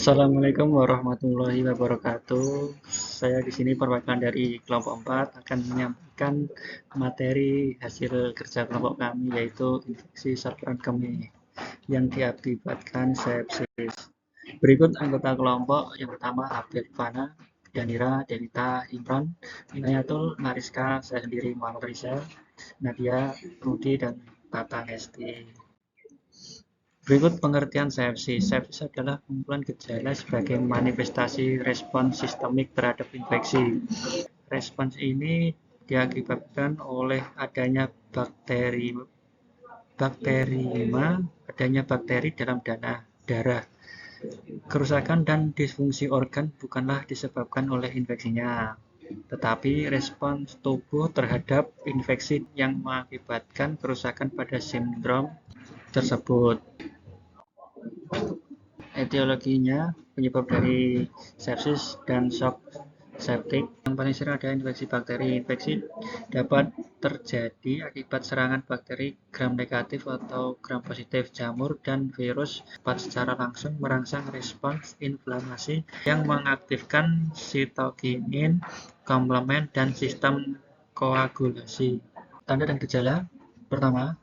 Assalamualaikum warahmatullahi wabarakatuh. Saya di sini perwakilan dari kelompok 4 akan menyampaikan materi hasil kerja kelompok kami yaitu infeksi saluran kemih yang diakibatkan sepsis. Berikut anggota kelompok yang pertama Abdel Fana, Danira, Delita, Imran, Inayatul, Mariska, saya sendiri Muhammad Rizal, Nadia, Rudi, dan Tata Nesti. Berikut pengertian sepsis. Sepsis adalah kumpulan gejala sebagai manifestasi respons sistemik terhadap infeksi. Respons ini diakibatkan oleh adanya adanya bakteri dalam darah. Kerusakan dan disfungsi organ bukanlah disebabkan oleh infeksinya, tetapi respons tubuh terhadap infeksi yang mengakibatkan kerusakan pada sindrom tersebut. Etiologinya, penyebab dari sepsis dan shock septik. Yang paling sering ada infeksi bakteri. Infeksi dapat terjadi akibat serangan bakteri gram negatif atau gram positif. Jamur dan virus dapat secara langsung merangsang respons inflamasi yang mengaktifkan sitokinin, komplement, dan sistem koagulasi. Tanda dan gejala pertama,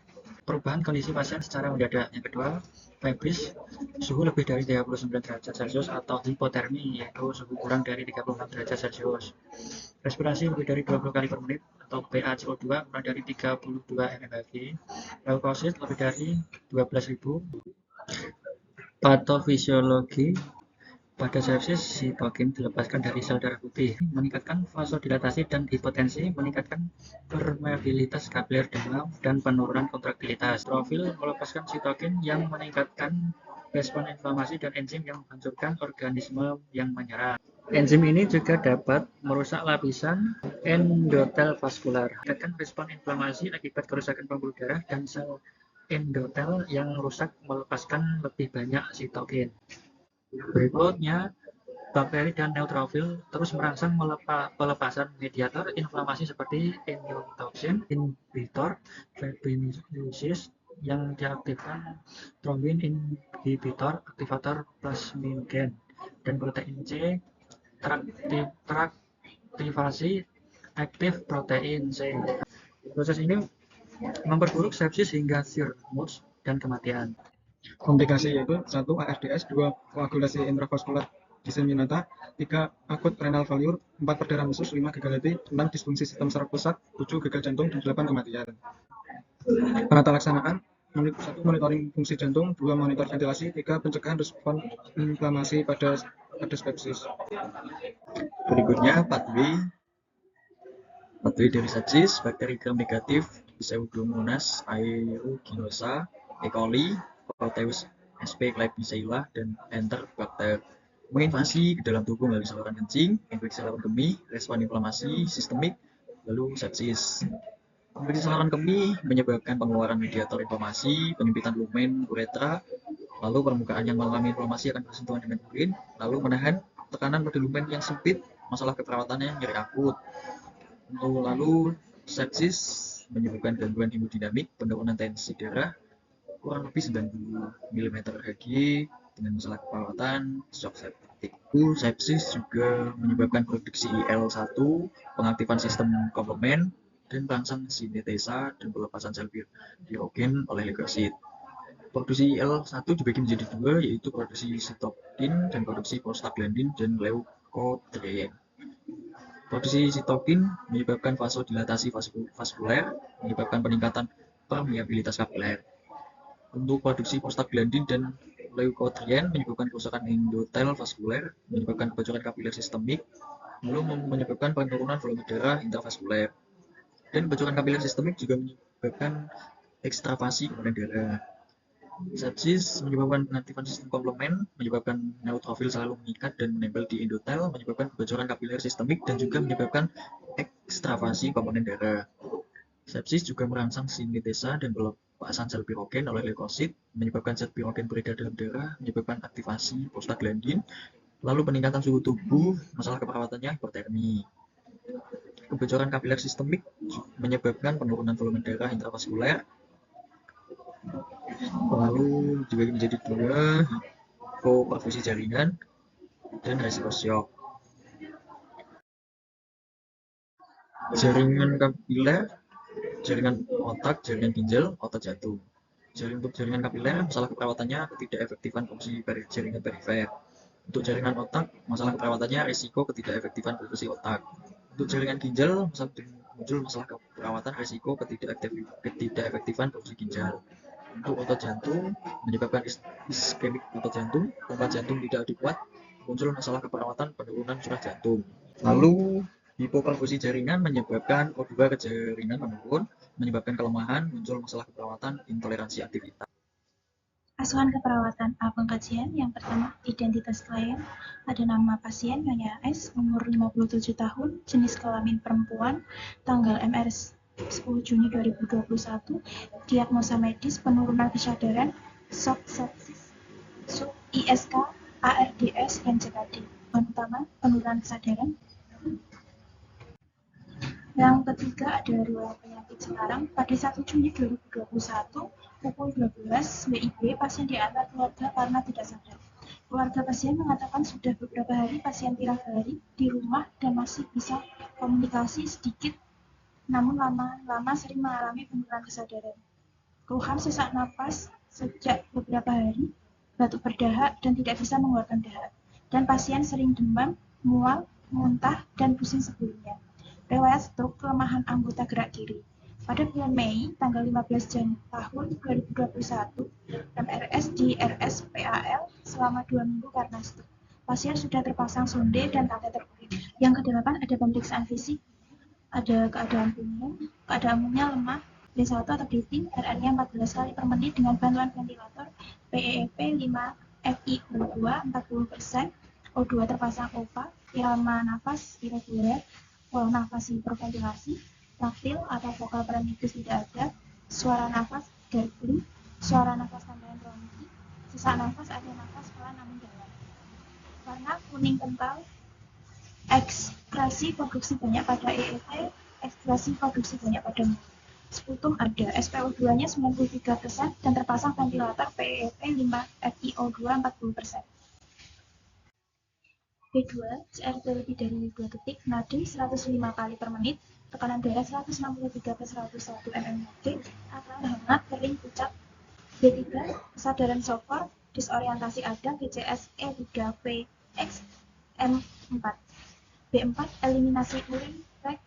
perubahan kondisi pasien secara mendadak. Yang kedua, febris, suhu lebih dari 39 derajat Celcius atau hipotermi, yaitu suhu kurang dari 36 derajat Celcius. Respirasi lebih dari 20 kali per menit atau PaCO2 kurang dari 32 mmHg. Leukosit lebih dari 12.000. Patofisiologi pada sepsis, sitokin dilepaskan dari sel darah putih, meningkatkan vasodilatasi dan hipotensi, meningkatkan permeabilitas kapiler demam, dan penurunan kontraktilitas. Neutrofil melepaskan sitokin yang meningkatkan respon inflamasi dan enzim yang menghancurkan organisme yang menyerang. Enzim ini juga dapat merusak lapisan endotel vaskular, meningkatkan respon inflamasi akibat kerusakan pembuluh darah dan sel endotel yang rusak melepaskan lebih banyak sitokin. Berikutnya, bakteri dan neutrofil terus merangsang pelepasan mediator inflamasi seperti immune toxin, inhibitor fibrinolysis yang diaktifkan, thrombin inhibitor, aktivator plasminogen, dan protein C teraktivasi aktif protein C. Proses ini memperburuk sepsis hingga cirrhosis dan kematian. Komplikasi yaitu 1. ARDS, 2. Koagulasi intravaskular diseminata, 3. akut renal failure, 4. perdarahan usus, 5. gagal hati, 6. disfungsi sistem saraf pusat, 7. gagal jantung, dan 8. kematian. Penata laksanaan 1. monitoring fungsi jantung, 2. monitor ventilasi, 3. pencegahan respon inflamasi pada sepsis. Berikutnya pathway dari sepsis, bakteri gram negatif, Pseudomonas aeruginosa, E. coli, Proteus sp. Klebsiella, dan Enterobacter. Menginvasi ke dalam tubuh melalui saluran kencing, infeksi saluran kemih, respon inflamasi sistemik, lalu sepsis. Infeksi saluran kemih menyebabkan pengeluaran mediator inflamasi, penyempitan lumen uretra, lalu permukaan yang mengalami inflamasi akan bersentuhan dengan urin, lalu menahan tekanan pada lumen yang sempit, masalah keperawatannya nyeri akut. Lalu sepsis menyebabkan gangguan hemodinamik, penurunan tensi darah kurang lebih 90 mm/Hg dengan masalah keperawatan, shock septic. Sepsis juga menyebabkan produksi IL-1, pengaktifan sistem komplement, dan perangsang sinetesa dan pelepasan sel pirogen oleh leukosit. Produksi IL-1 dibagi menjadi dua, yaitu produksi sitokin dan produksi prostaglandin dan leukotriene. Produksi sitokin menyebabkan vasodilatasi vaskuler, menyebabkan peningkatan permeabilitas kapiler. Untuk produksi prostaglandin dan leukotriene menyebabkan kerusakan endotel vaskuler, menyebabkan kebocoran kapiler sistemik, lalu menyebabkan penurunan volume darah intravaskuler. Dan kebocoran kapiler sistemik juga menyebabkan ekstravasi komponen darah. Sepsis menyebabkan pengaktifan sistem komplement, menyebabkan neutrofil selalu mengikat dan menempel di endotel, menyebabkan kebocoran kapiler sistemik, dan juga menyebabkan ekstravasi komponen darah. Sepsis juga merangsang sinetesa dan pelepasan sel pirogen oleh leukosit, menyebabkan zat pirogen beredar dalam darah, menyebabkan aktivasi prostaglandin, lalu peningkatan suhu tubuh, masalah keperawatannya hipertermi. Kebocoran kapiler sistemik menyebabkan penurunan volume darah intravaskuler, lalu dibagi menjadi dua, hipoperfusi jaringan, dan resiko syok. Jaringan kapiler, jaringan otak, jaringan ginjal, otot jantung. Untuk jaringan kapiler, masalah keperawatannya ketidakefektifan fungsi jaringan perifer. Untuk jaringan otak, masalah keperawatannya risiko ketidakefektifan fungsi otak. Untuk jaringan ginjal, muncul masalah keperawatan risiko ketidakefektifan fungsi ginjal. Untuk otot jantung, menyebabkan iskemik otot jantung, pompa jantung tidak adekuat, muncul masalah keperawatan penurunan curah jantung. Lalu, hipoperfusi jaringan menyebabkan O2 ke jaringan menurun, menyebabkan kelemahan, muncul masalah keperawatan intoleransi aktivitas. Asuhan keperawatan A pengkajian. Yang pertama, identitas klien. Ada nama pasien Nyonya S, umur 57 tahun, jenis kelamin perempuan, tanggal MRS 10 Juni 2021, diagnosa medis penurunan kesadaran, shock sepsis, sub ISK, ARDS, dan CKD. Bahan utama, penurunan kesadaran. Yang ketiga ada riwayat penyakit sekarang. Pada 1 Juni 2021, pukul 12 WIB, pasien diantar keluarga karena tidak sadar. Keluarga pasien mengatakan sudah beberapa hari pasien tirak-balik di rumah dan masih bisa komunikasi sedikit, namun lama-lama sering mengalami penurunan kesadaran. Keluhan sesak napas sejak beberapa hari, batuk berdahak dan tidak bisa mengeluarkan dahak. Dan pasien sering demam, mual, muntah, dan pusing sebelumnya. Riwayat stroke, kelemahan anggota gerak kiri. Pada bulan Mei, tanggal 15 tahun 2021, MRS di RSPAL selama 2 minggu karena stroke. Pasien sudah terpasang sonde dan kateter urin. Yang kedelapan ada pemeriksaan fisik, ada keadaan umumnya lemah, B1 atau breathing, RR-nya 14 kali per menit dengan bantuan ventilator, PEEP 5, FiO2 40%, O2 terpasang OPA, irama nafas irregular, pola nafas hiperventilasi, taktil atau vokal paramitis tidak ada, suara nafas gargling, suara nafas tambahan bronki, sesak nafas ada nafas pelan namun dalam. Warna kuning kental, ekskresi produksi banyak pada EET, ekskresi produksi banyak pada mulut. Sputum ada, SpO2-nya 93% dan terpasang ventilator PEEP 5, FiO2 40%. B2, CRP lebih dari 2 detik, nadi 105 kali per menit, tekanan darah 163/101 mmHg, akar hangat, kering, pucat. B3, kesadaran sokor, disorientasi ada, GCS E3PX M4. B4, eliminasi urin, rek,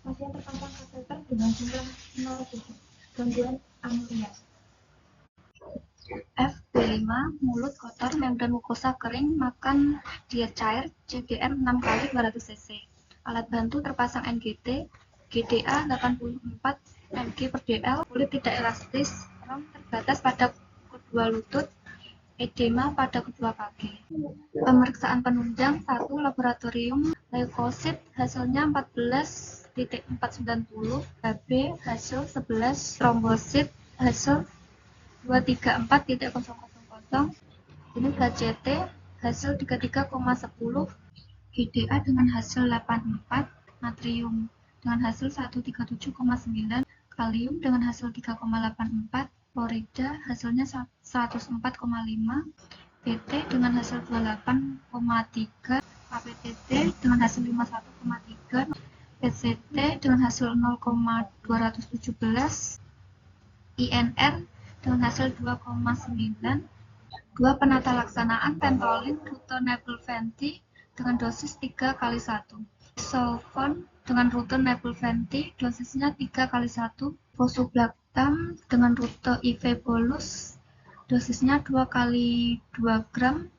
pasien terpasang kateter dengan jumlah 0, gangguan anuria. F5, mulut kotor, membran mukosa kering, makan diet cair, CGM 6 kali 200 cc. Alat bantu terpasang NGT, GDA 84 mg per dl, kulit tidak elastis, rom terbatas pada kedua lutut, edema pada kedua kaki. Pemeriksaan penunjang 1, laboratorium leukosit, hasilnya 14.490, HB hasil 11, trombosit hasil 234.000, ini HCT hasil 33,10, GDA dengan hasil 84, natrium dengan hasil 137,9, kalium dengan hasil 3,84, klorida hasilnya 104,5, PT dengan hasil 28,3, KPTT dengan hasil 51,3, PCT dengan hasil 0,217, INR dengan hasil 2,9, 2 penata laksanaan pentolin rute Nebilventi dengan dosis 3x1, Solvon dengan rute Nebilventi dosisnya 3x1, Fosublactam dengan rute IV bolus dosisnya 2x2 gram,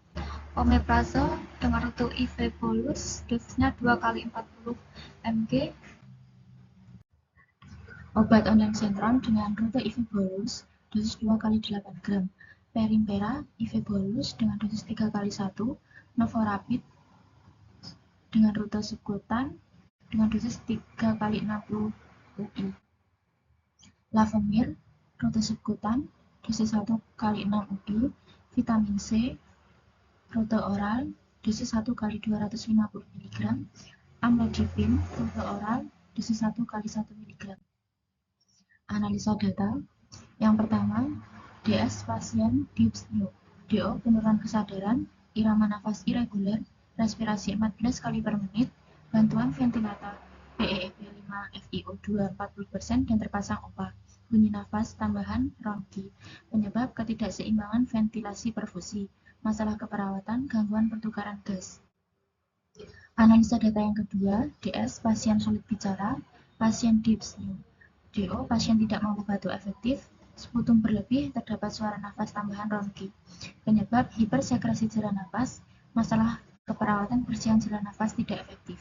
Omeprazole dengan rute IV bolus dosisnya 2x40 mg, obat ondansetron dengan rute IV bolus dosis 2x8 gram, Perimpera IV bolus dengan dosis 3x1, Novorapid dengan rute subkutan dengan dosis 3x60 UI, Lavemir rute subkutan dosis 1x6 UI, vitamin C rute oral dosis 1x250 mg, amlodipine rute oral dosis 1x1 mg. Analisa data. Yang pertama, DS pasien dyspnea, DO penurunan kesadaran, irama nafas irregular, respirasi 14 kali per menit, bantuan ventilator, PEEP 5, FiO2 40% dan terpasang OPA. Bunyi nafas tambahan ronki, penyebab ketidakseimbangan ventilasi perfusi, masalah keperawatan, gangguan pertukaran gas. Analisa data yang kedua, DS, pasien sulit bicara, pasien dyspnea. DO, pasien tidak mampu batuk efektif, sputum berlebih, terdapat suara nafas tambahan ronki. Penyebab hipersekresi jalan nafas, masalah keperawatan bersihan jalan nafas tidak efektif.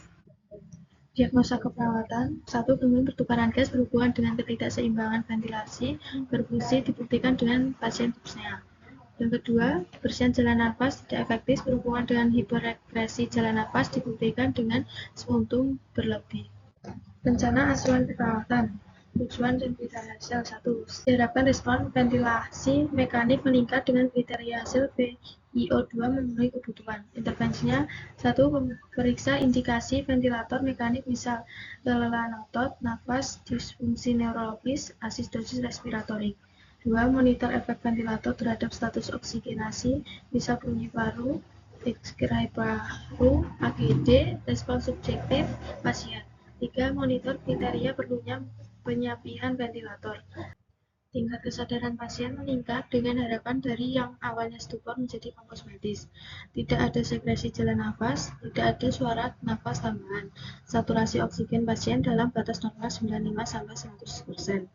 Diagnosa keperawatan, 1. Gangguan pertukaran gas berhubungan dengan ketidakseimbangan ventilasi perfusi dibuktikan dengan pasien dyspnea. Yang kedua, bersihan jalan nafas tidak efektif berhubungan dengan hiperekresi jalan nafas dibuktikan dengan sputum berlebih. Rencana asuhan perawatan, tujuan dan kriteria hasil. 1. Diharapkan respon ventilasi mekanik meningkat dengan kriteria hasil FiO2 memenuhi kebutuhan. Intervensinya, 1. Periksa indikasi ventilator mekanik misal kelelahan otot, nafas, disfungsi neurologis, asistosis respiratorik. 2. Monitor efek ventilator terhadap status oksigenasi, misal bunyi paru, ekskrai paru, AGD, respon subjektif pasien. 3. Monitor kriteria perlunya penyapihan ventilator. Tingkat kesadaran pasien meningkat dengan harapan dari yang awalnya stupor menjadi kompos-medis. Tidak ada sekresi jalan nafas, tidak ada suara nafas tambahan. Saturasi oksigen pasien dalam batas normal 95-100%.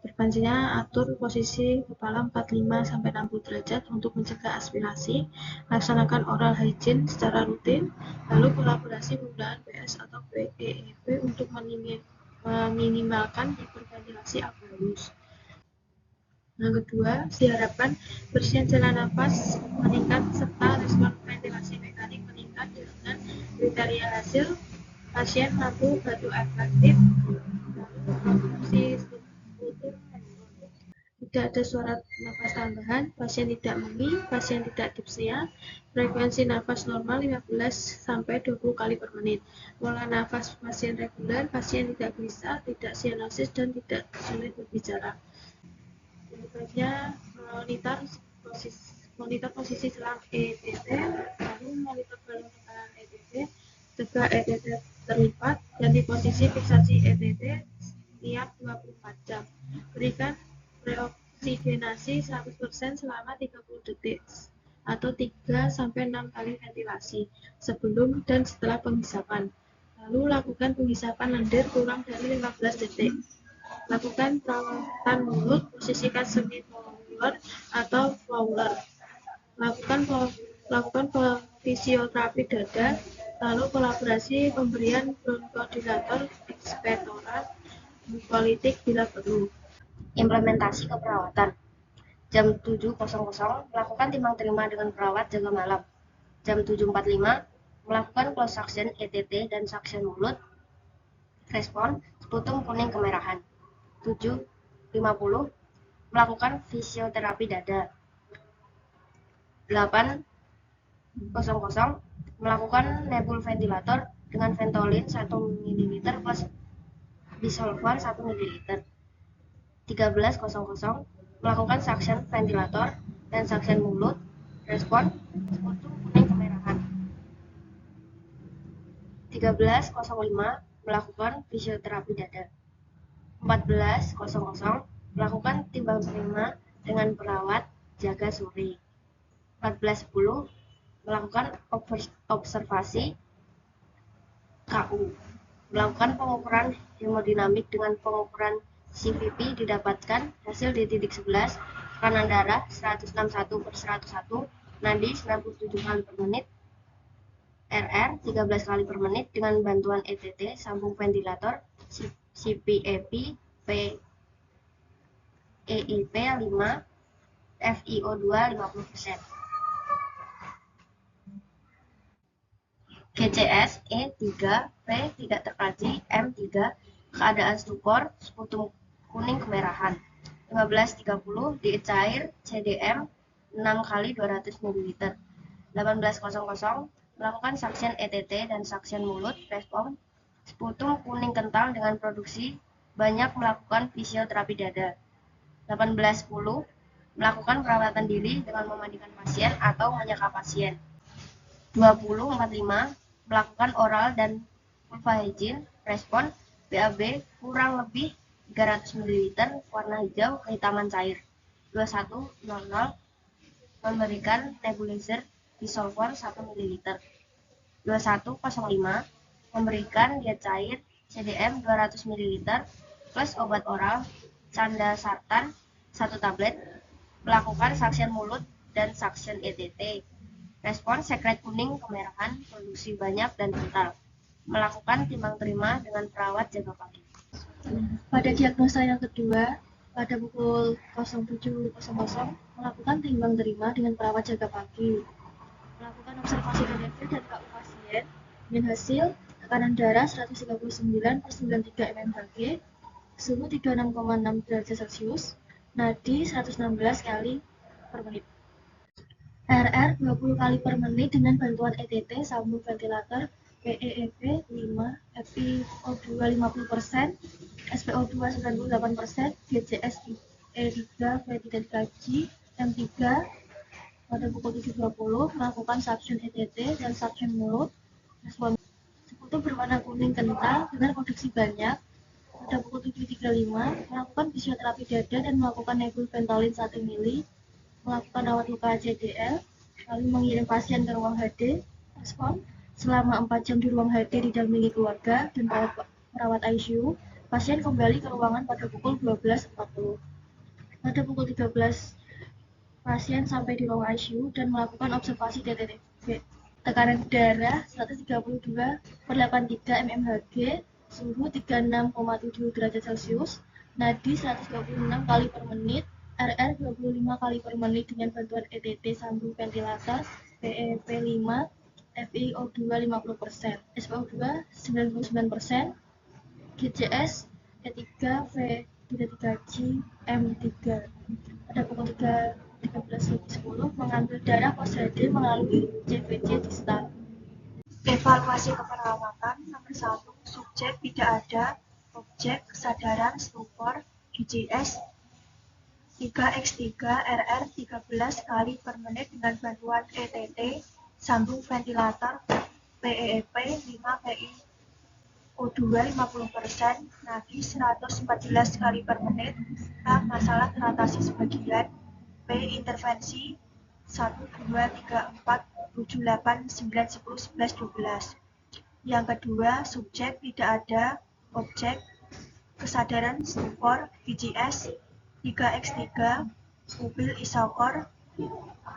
Intervensinya, atur posisi kepala 45-60 derajat untuk mencegah aspirasi, laksanakan oral hygiene secara rutin, lalu kolaborasi penggunaan PS atau PEEP untuk meminimalkan hiperventilasi halus. Yang kedua, diharapkan bersihan jalan nafas meningkat serta respon ventilasi mekanik meningkat dengan kriteria hasil pasien mampu batuk efektif, produksi sputum menurun, tidak ada suara nafas tambahan, pasien tidak memi, pasien tidak dyspnea, frekuensi nafas normal 15-20 kali per menit, pola nafas pasien reguler, pasien tidak gelisah, tidak sianosis dan tidak sulit berbicara. Berikutnya, monitor posisi selang ETT, lalu monitor balon tekanan ETT, cegah ETT terlipat, ganti posisi fiksasi ETT setiap 24 jam. Berikan preoksigenasi 100% selama 30 detik atau 3-6 kali ventilasi sebelum dan setelah penghisapan. Lalu lakukan penghisapan lendir kurang dari 15 detik. Lakukan perawatan mulut, posisikan semi-molar atau fowler. Lakukan fisioterapi dada, lalu kolaborasi pemberian bronkodilator ekspektorat mukolitik bila perlu. Implementasi keperawatan. Jam 7.00 melakukan timbang terima dengan perawat jaga malam. Jam 7.45 melakukan close suction ETT dan suction mulut. Respon sputum kuning kemerahan. 7.50 melakukan fisioterapi dada. 8.00 melakukan nebul ventilator dengan Ventolin 1 ml plus disolvan 1 ml. 13.00 melakukan suction ventilator dan suction mulut. Respon sputum kuning kemerahan. 13.05 melakukan fisioterapi dada. 14.00 melakukan timbang terima dengan perawat jaga sore. 14.10 melakukan observasi KU. Melakukan pengukuran hemodinamik dengan pengukuran CVP didapatkan hasil di titik 11, tekanan darah 161/101, nadi 97 kali per menit, RR 13 kali per menit dengan bantuan ETT sambung ventilator, CPAP, PEIP 5, FiO2 50%. GCS E3, P tidak terkaji, M3, keadaan stupor, sputum kuning kemerahan. 15.30 dicair CDM 6 kali 200 ml. 18.00 melakukan suction ETT dan suction mulut. Respon sputum kuning kental dengan produksi banyak. Melakukan fisioterapi dada. 18.10 melakukan perawatan diri dengan memandikan pasien atau menyeka pasien. 2045 melakukan oral dan vulvahygien. Respon BAB kurang lebih 300 ml warna hijau kehitaman cair. 2100 memberikan nebulizer disolvor 1 ml. 2105 memberikan diet cair CDM 200 ml plus obat oral candasartan 1 tablet. Melakukan suction mulut dan suction ETT. Respon sekret kuning kemerahan, produksi banyak dan kental. Melakukan timbang terima dengan perawat jaga pagi. Pada diagnosa yang kedua, pada pukul 07.00 melakukan timbang terima dengan perawat jaga pagi. Melakukan observasi TTV dan KU pasien dengan hasil tekanan darah 139/93 mmHg, suhu 36,6 derajat Celcius, nadi 116 kali per menit. RR 20 kali per menit dengan bantuan ETT sambung ventilator, PEEP 5, FiO2 50%, SpO2 98%, GCS E3 V3G, M3 pada pukul 7.20 melakukan suction ETT dan suction mulut. Respon sekutu berwarna kuning kental dengan produksi banyak. Pada pukul 7.35 melakukan fisioterapi dada dan melakukan nebul Ventolin 1 ml. Melakukan rawat luka CDL, lalu mengirim pasien ke ruang HD. Respon selama 4 jam di ruang HD didampingi keluarga dan perawat ICU. Pasien kembali ke ruangan pada pukul 12.40. Pada pukul 13 pasien sampai di ruang ICU dan melakukan observasi TTV. Tekanan darah 132/83 mmHg, suhu 36,7 derajat Celcius, nadi 126 kali per menit, RR 25 kali per menit dengan bantuan ETT sambung ventilator, PEP 5, FiO2 50%, SpO2 99%, GCS E3 V3G, M3. Pada pukul 13.10 mengambil darah pos HD melalui CVC distal. Evaluasi keperawatan nomor 1, subjek tidak ada, objek kesadaran stupor, GCS 3x3 RR 13 kali per menit dengan bantuan ETT sambung ventilator, PEP 5 PiO2 50%, nadi 114 kali per menit. A. Masalah teratasi sebagian. B. Intervensi 1, 2, 3, 4, 7, 8, 9, 10, 11, 12. Yang kedua, subjek tidak ada, objek kesadaran stupor, GCS 3x3, mobil isokor,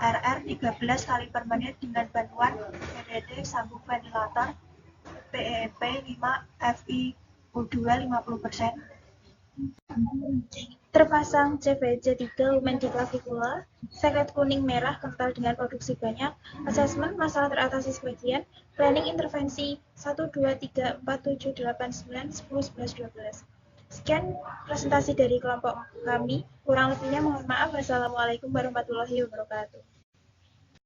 RR 13 kali per menit dengan bantuan ETT sambung ventilator, PEP 5 FiO2 50%. Terpasang CVC3 lumen di klavikula, sekret kuning merah kental dengan produksi banyak, asesmen masalah teratasi sebagian, planning intervensi 1, 2, 3, 4, 7, 8, 9, 10, 11, 12. Sekian presentasi dari kelompok kami, kurang lebihnya mohon maaf. Wassalamualaikum warahmatullahi wabarakatuh.